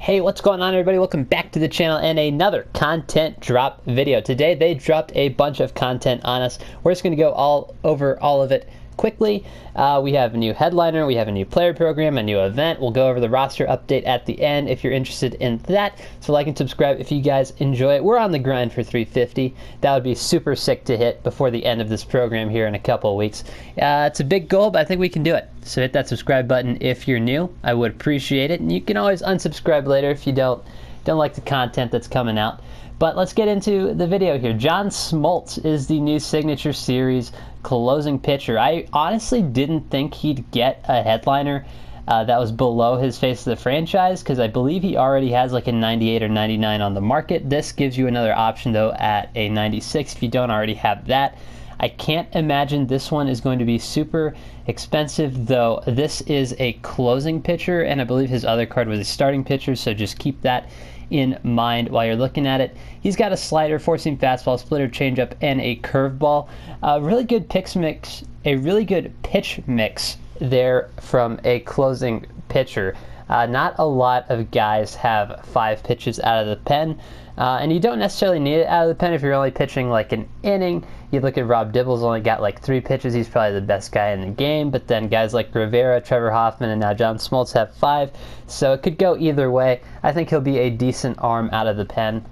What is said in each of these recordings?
Hey, what's going on, everybody? Welcome back to the channel and another content drop video. Today they dropped a bunch of content on us. We're just going to go over all of it quickly. We have a new headliner, we have a new player program, a new event. We'll go over the roster update at the end if you're interested in that. So like and subscribe if you guys enjoy it. We're on the grind for 350. That would be super sick to hit before the end of this program here in a couple of weeks. It's a big goal, but I think we can do it. So hit that subscribe button if you're new. I would appreciate it. And you can always unsubscribe later if you don't like the content that's coming out. But let's get into the video here. John Smoltz is the new Signature Series closing pitcher. I honestly didn't think he'd get a headliner that was below his face of the franchise, because I believe he already has like a 98 or 99 on the market. This gives you another option though at a 96 if you don't already have that. I can't imagine this one is going to be super expensive, though. This is a closing pitcher, and I believe his other card was a starting pitcher, so just keep that in mind while you're looking at it. He's got a slider, four-seam fastball, splitter, changeup, and a curveball. Really good pitch mix there from a closing pitcher. Not a lot of guys have 5 pitches out of the pen, and you don't necessarily need it out of the pen if you're only pitching like an inning. You look at Rob Dibble's only got like 3 pitches. He's probably the best guy in the game, but then guys like Rivera, Trevor Hoffman, and now John Smoltz have 5, so it could go either way. I think he'll be a decent arm out of the pen.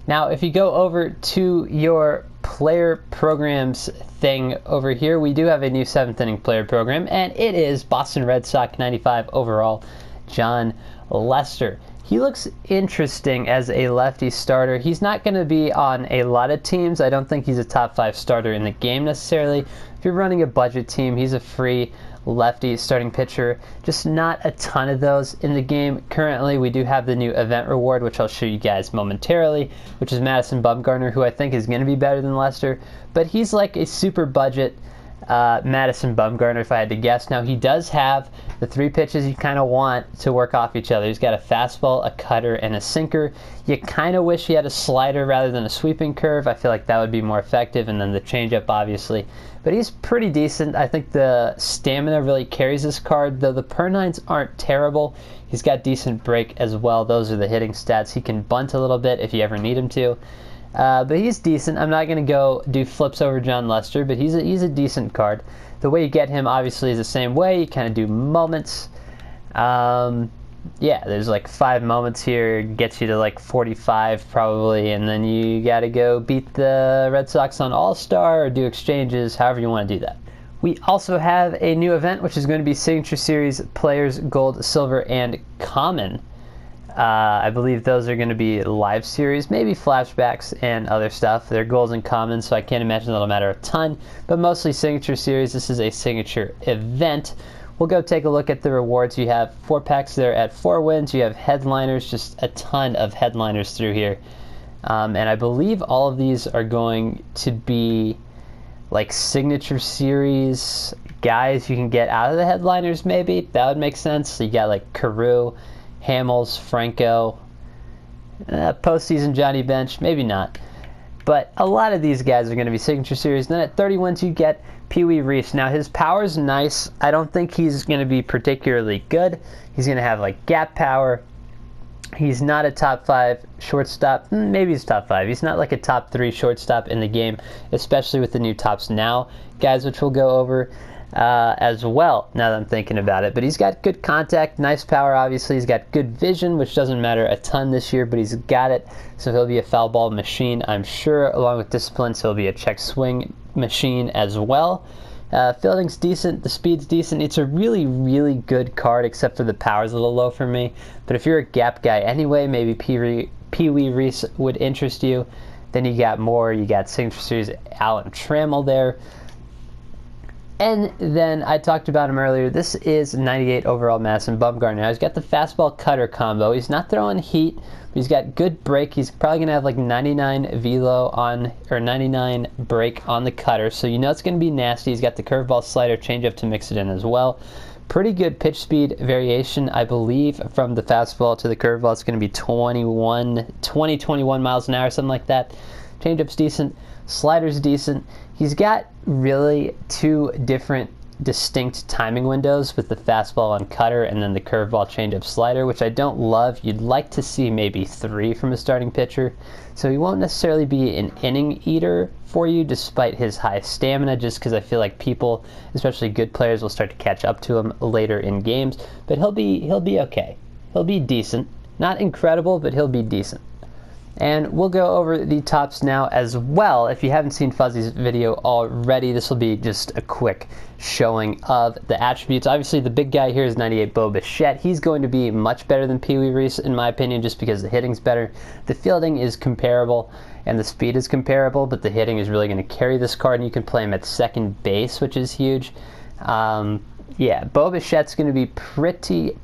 Now, if you go over to your player programs thing over here, we do have a new 7th inning player program, and it is Boston Red Sox 95 overall, John Lester. He looks interesting as a lefty starter. He's not going to be on a lot of teams. I don't think he's a top 5 starter in the game necessarily. If you're running a budget team, he's a free lefty starting pitcher. Just not a ton of those in the game. Currently, we do have the new event reward, which I'll show you guys momentarily, which is Madison Bumgarner, who I think is going to be better than Lester. But he's like a super budget Madison Bumgarner, if I had to guess. Now, he does have the 3 pitches you kind of want to work off each other. He's got a fastball, a cutter, and a sinker. You kind of wish he had a slider rather than a sweeping curve. I feel like that would be more effective, and then the changeup, obviously. But he's pretty decent. I think the stamina really carries this card, though the per-nines aren't terrible. He's got decent break as well. Those are the hitting stats. He can bunt a little bit if you ever need him to. But he's decent. I'm not going to go do flips over John Lester, but he's a decent card. The way you get him, obviously, is the same way. You kind of do moments. Yeah, there's like 5 moments here. Gets you to like 45 probably, and then you got to go beat the Red Sox on All-Star or do exchanges, however you want to do that. We also have a new event, which is going to be Signature Series Players Gold, Silver, and Common. I believe those are going to be live series, maybe flashbacks and other stuff. They're golds and commons, so I can't imagine that'll matter a ton, but mostly Signature Series. This is a signature event. We'll go take a look at the rewards. You have 4 packs there at 4 wins. You have headliners, just a ton of headliners through here. And I believe all of these are going to be like Signature Series guys you can get out of the headliners, maybe. That would make sense. So you got like Carew, Hamels, Franco, postseason Johnny Bench, maybe not. But a lot of these guys are going to be Signature Series. Then at 30 wins, you get Pee Wee Reese. Now, his power's nice. I don't think he's going to be particularly good. He's going to have like gap power. He's not a top 5 shortstop. Maybe he's top 5. He's not like a top 3 shortstop in the game, especially with the new Tops Now guys, which we'll go over as well, now that I'm thinking about it. But he's got good contact, nice power, obviously. He's got good vision, which doesn't matter a ton this year, but he's got it. So he'll be a foul ball machine, I'm sure, along with discipline. So he'll be a check swing machine as well. Fielding's decent, the speed's decent. It's a really, really good card, except for the power's a little low for me. But if you're a gap guy anyway, maybe Pee Wee Reese would interest you. Then you got more. You got Signature Series Alan Trammell there. And then I talked about him earlier. This is 98 overall Madison Bumgarner. Now, he's got the fastball cutter combo. He's not throwing heat, but he's got good break. He's probably going to have like 99 velo on, or 99 break on the cutter, so you know it's going to be nasty. He's got the curveball, slider, changeup to mix it in as well. Pretty good pitch speed variation, I believe, from the fastball to the curveball. It's going to be 21 miles an hour, something like that. Changeup's decent. Slider's decent. He's got really 2 different distinct timing windows with the fastball and cutter and then the curveball, changeup, slider, which I don't love. You'd like to see maybe 3 from a starting pitcher. So he won't necessarily be an inning eater for you despite his high stamina, just because I feel like people, especially good players, will start to catch up to him later in games. But he'll be okay. He'll be decent. Not incredible, but he'll be decent. And we'll go over the tops now as well. If you haven't seen Fuzzy's video already, this will be just a quick showing of the attributes. Obviously, the big guy here is 98 Bo Bichette. He's going to be much better than Pee Wee Reese, in my opinion, just because the hitting's better. The fielding is comparable, and the speed is comparable, but the hitting is really going to carry this card, and you can play him at second base, which is huge. Yeah, Bo Bichette's going to be pretty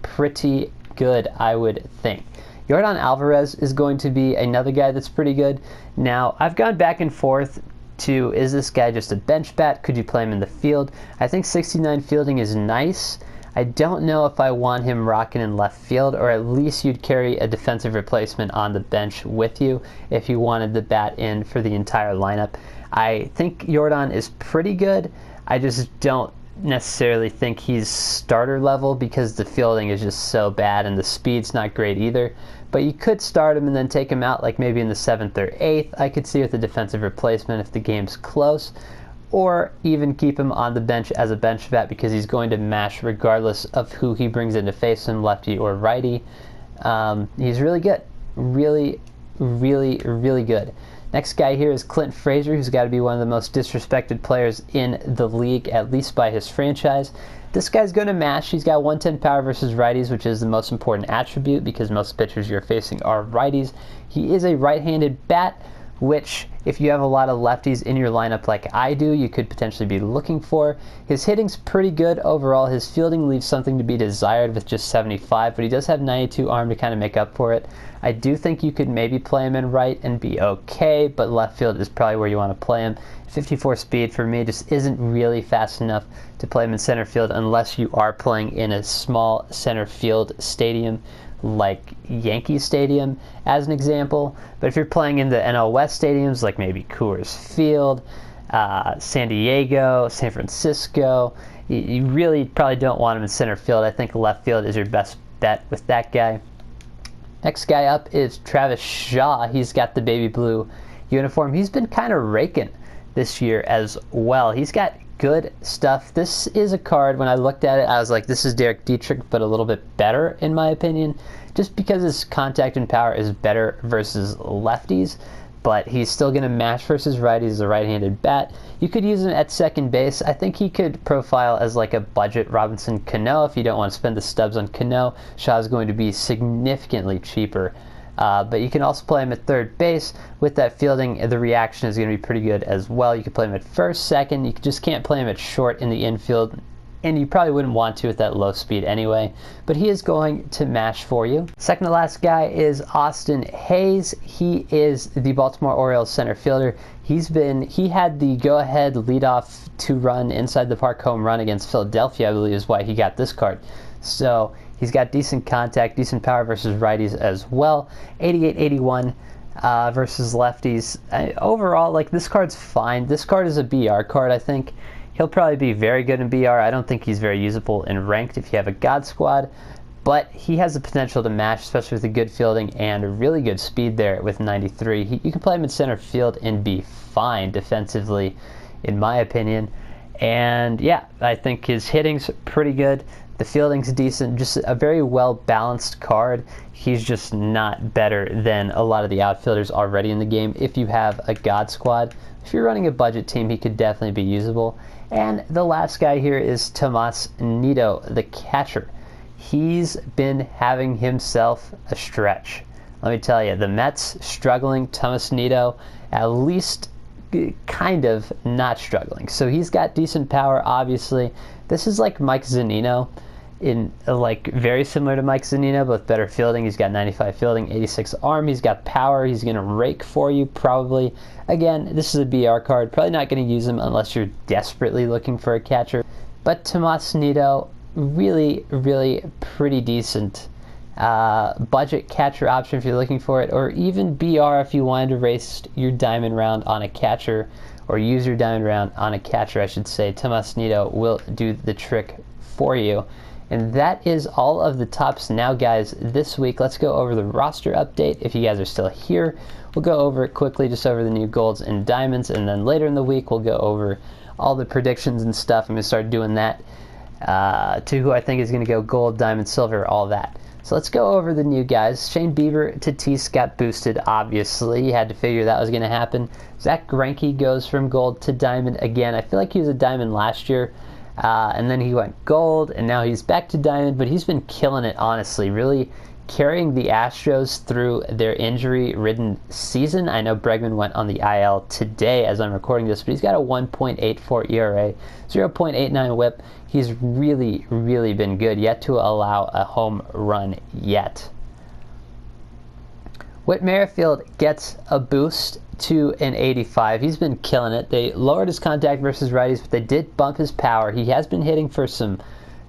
good, I would think. Yordan Alvarez is going to be another guy that's pretty good. Now, I've gone back and forth to, is this guy just a bench bat? Could you play him in the field? I think 69 fielding is nice. I don't know if I want him rocking in left field, or at least you'd carry a defensive replacement on the bench with you if you wanted the bat in for the entire lineup. I think Yordan is pretty good. I just don't necessarily think he's starter level because the fielding is just so bad and the speed's not great either. But you could start him and then take him out like maybe in the 7th or 8th. I could see with a defensive replacement if the game's close, or even keep him on the bench as a bench bat because he's going to mash regardless of who he brings in to face him, lefty or righty. He's really good. Really good. Next guy here is Clint Frazier, who's got to be one of the most disrespected players in the league, at least by his franchise. This guy's going to mash. He's got 110 power versus righties, which is the most important attribute because most pitchers you're facing are righties. He is a right-handed bat, which if you have a lot of lefties in your lineup like I do, you could potentially be looking for. His hitting's pretty good overall. His fielding leaves something to be desired with just 75, but he does have 92 arm to kind of make up for it. I do think you could maybe play him in right and be okay, but left field is probably where you want to play him. 54 speed for me just isn't really fast enough to play him in center field unless you are playing in a small center field stadium like Yankee Stadium as an example. But if you're playing in the NL West stadiums like maybe Coors Field, San Diego, San Francisco, you really probably don't want him in center field. I think left field is your best bet with that guy. Next guy up is Travis Shaw. He's got the baby blue uniform. He's been kind of raking this year as well. He's got good stuff. This is a card, when I looked at it, I was like, this is Derek Dietrich, but a little bit better in my opinion, just because his contact and power is better versus lefties, but he's still going to mash versus righties as a right-handed bat. You could use him at second base. I think he could profile as like a budget Robinson Cano if you don't want to spend the stubs on Cano. Shaw's going to be significantly cheaper. But you can also play him at third base. With that fielding, the reaction is going to be pretty good as well. You can play him at first, second. You just can't play him at short in the infield, and you probably wouldn't want to at that low speed anyway. But he is going to mash for you. Second to last guy is Austin Hayes. He is the Baltimore Orioles center fielder. He had the go-ahead leadoff 2-run inside the park home run against Philadelphia, I believe is why he got this card. So he's got decent contact, decent power versus righties as well. 88-81 versus lefties. Overall, like, this card's fine. This card is a BR card, I think. He'll probably be very good in BR. I don't think he's very usable in ranked if you have a God Squad, but he has the potential to match, especially with the good fielding and really good speed there with 93. You can play him in center field and be fine defensively, in my opinion. And yeah, I think his hitting's pretty good. The fielding's decent, just a very well-balanced card. He's just not better than a lot of the outfielders already in the game. If you have a God Squad, if you're running a budget team, he could definitely be usable. And the last guy here is Tomas Nido, the catcher. He's been having himself a stretch. Let me tell you, the Mets struggling, Tomas Nido at least kind of not struggling. So he's got decent power, obviously. This is like Mike Zunino, in like very similar to Mike Zunino, but with better fielding. He's got 95 fielding, 86 arm. He's got power. He's going to rake for you probably. Again, this is a BR card. Probably not going to use him unless you're desperately looking for a catcher. But Tomas Nido, really pretty decent budget catcher option if you're looking for it, or even BR if you wanted to race your diamond round on a catcher, or use your diamond round on a catcher, I should say. Tomas Nido will do the trick for you. And that is all of the tops. Now, guys, this week, let's go over the roster update. If you guys are still here, we'll go over it quickly, just over the new golds and diamonds. And then later in the week, we'll go over all the predictions and stuff. I'm going to start doing that to who I think is going to go gold, diamond, silver, all that. So let's go over the new guys. Shane Bieber, Tatis got boosted, obviously. You had to figure that was going to happen. Zach Grienke goes from gold to diamond again. I feel like he was a diamond last year. And then he went gold, and now he's back to diamond, but he's been killing it, honestly, really carrying the Astros through their injury-ridden season. I know Bregman went on the IL today as I'm recording this, but he's got a 1.84 ERA, 0.89 whip. He's really, really been good, yet to allow a home run yet. Whit Merrifield gets a boost to an 85. He's been killing it. They lowered his contact versus righties, but they did bump his power. He has been hitting for some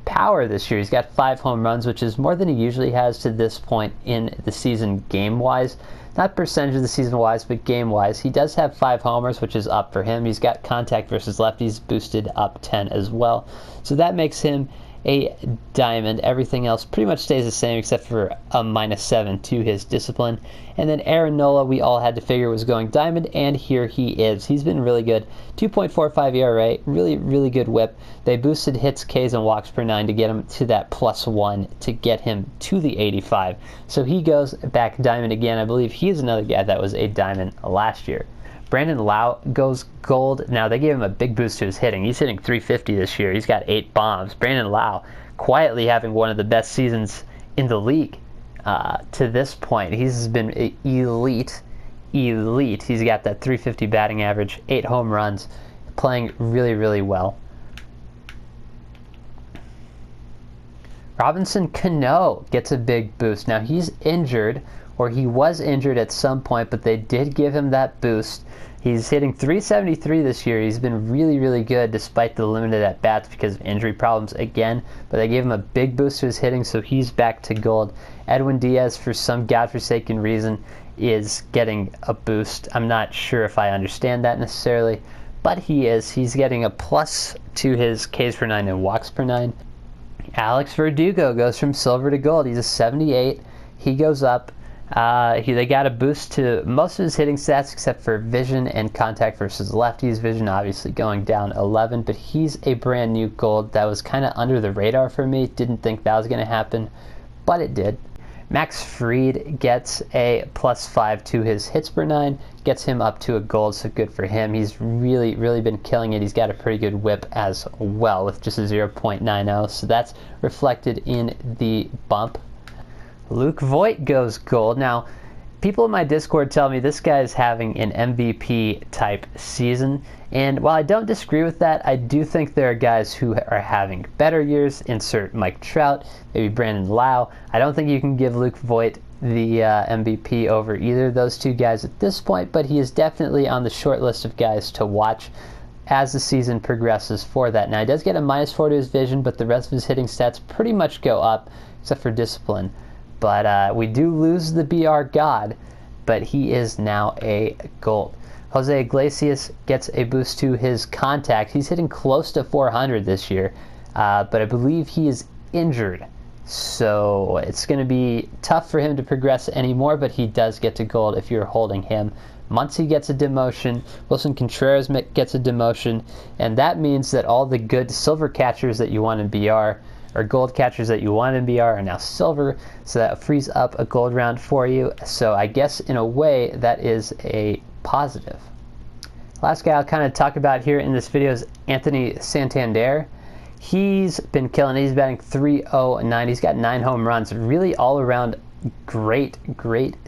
power this year. He's got 5 home runs, which is more than he usually has to this point in the season game-wise. Not percentage of the season-wise, but game-wise. He does have 5 homers, which is up for him. He's got contact versus lefties boosted up 10 as well. So that makes him a diamond. Everything else pretty much stays the same except for a -7 to his discipline. And then Aaron Nola, we all had to figure was going diamond, and here he is. He's been really good. 2.45 ERA, really, really good whip. They boosted hits, Ks, and walks per 9 to get him to that +1 to get him to the 85. So he goes back diamond again. I believe he's another guy that was a diamond last year. Brandon Lau goes gold. Now, they gave him a big boost to his hitting. He's hitting .350 this year. He's got 8 bombs. Brandon Lau quietly having one of the best seasons in the league to this point. He's been elite. He's got that .350 batting average, 8 home runs, playing really, really well. Robinson Cano gets a big boost. Now, he's injured, or he was injured at some point, but they did give him that boost. He's hitting .373 this year. He's been really, really good despite the limited at-bats because of injury problems again, but they gave him a big boost to his hitting, so he's back to gold. Edwin Diaz, for some godforsaken reason, is getting a boost. I'm not sure if I understand that necessarily, but he is. He's getting a plus to his Ks per 9 and walks per 9. Alex Verdugo goes from silver to gold. He's a 78. He goes up. They got a boost to most of his hitting stats except for vision and contact versus lefties. Vision obviously going down 11, but he's a brand new gold. That was kind of under the radar for me. Didn't think that was going to happen, but it did. Max Fried gets a +5 to his hits per 9, gets him up to a gold, so good for him. He's really, really been killing it. He's got a pretty good whip as well with just a 0.90, so that's reflected in the bump. Luke Voit goes gold. Now, people in my Discord tell me this guy is having an MVP type season, and while I don't disagree with that, I do think there are guys who are having better years. Insert Mike Trout, maybe Brandon Lau. I don't think you can give Luke Voit the MVP over either of those two guys at this point, but he is definitely on the short list of guys to watch as the season progresses for that. Now, he does get a -4 to his vision, but the rest of his hitting stats pretty much go up, except for discipline. But we do lose the BR God, but he is now a gold. Jose Iglesias gets a boost to his contact. He's hitting close to 400 this year, but I believe he is injured. So it's going to be tough for him to progress anymore, but he does get to gold if you're holding him. Muncy gets a demotion. Wilson Contreras gets a demotion, and that means that all the good silver catchers that you want in BR or gold catchers that you want in BR are now silver, so that frees up a gold round for you. So I guess in a way that is a positive. Last guy I'll kind of talk about here in this video is Anthony Santander. He's been killing it. He's batting .309. He's got 9 home runs. Really all around great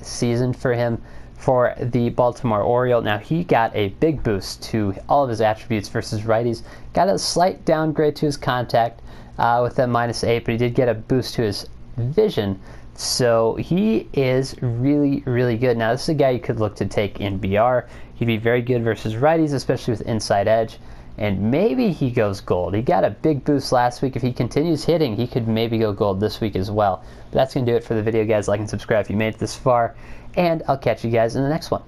season for him for the Baltimore Orioles. Now, he got a big boost to all of his attributes versus righties. Got a slight downgrade to his contact with that -8, but he did get a boost to his vision. So he is really, really good. Now, this is a guy you could look to take in BR. He'd be very good versus righties, especially with inside edge. and maybe he goes gold. He got a big boost last week. If he continues hitting, he could maybe go gold this week as well. But that's going to do it for the video, guys. Like and subscribe if you made it this far, and I'll catch you guys in the next one.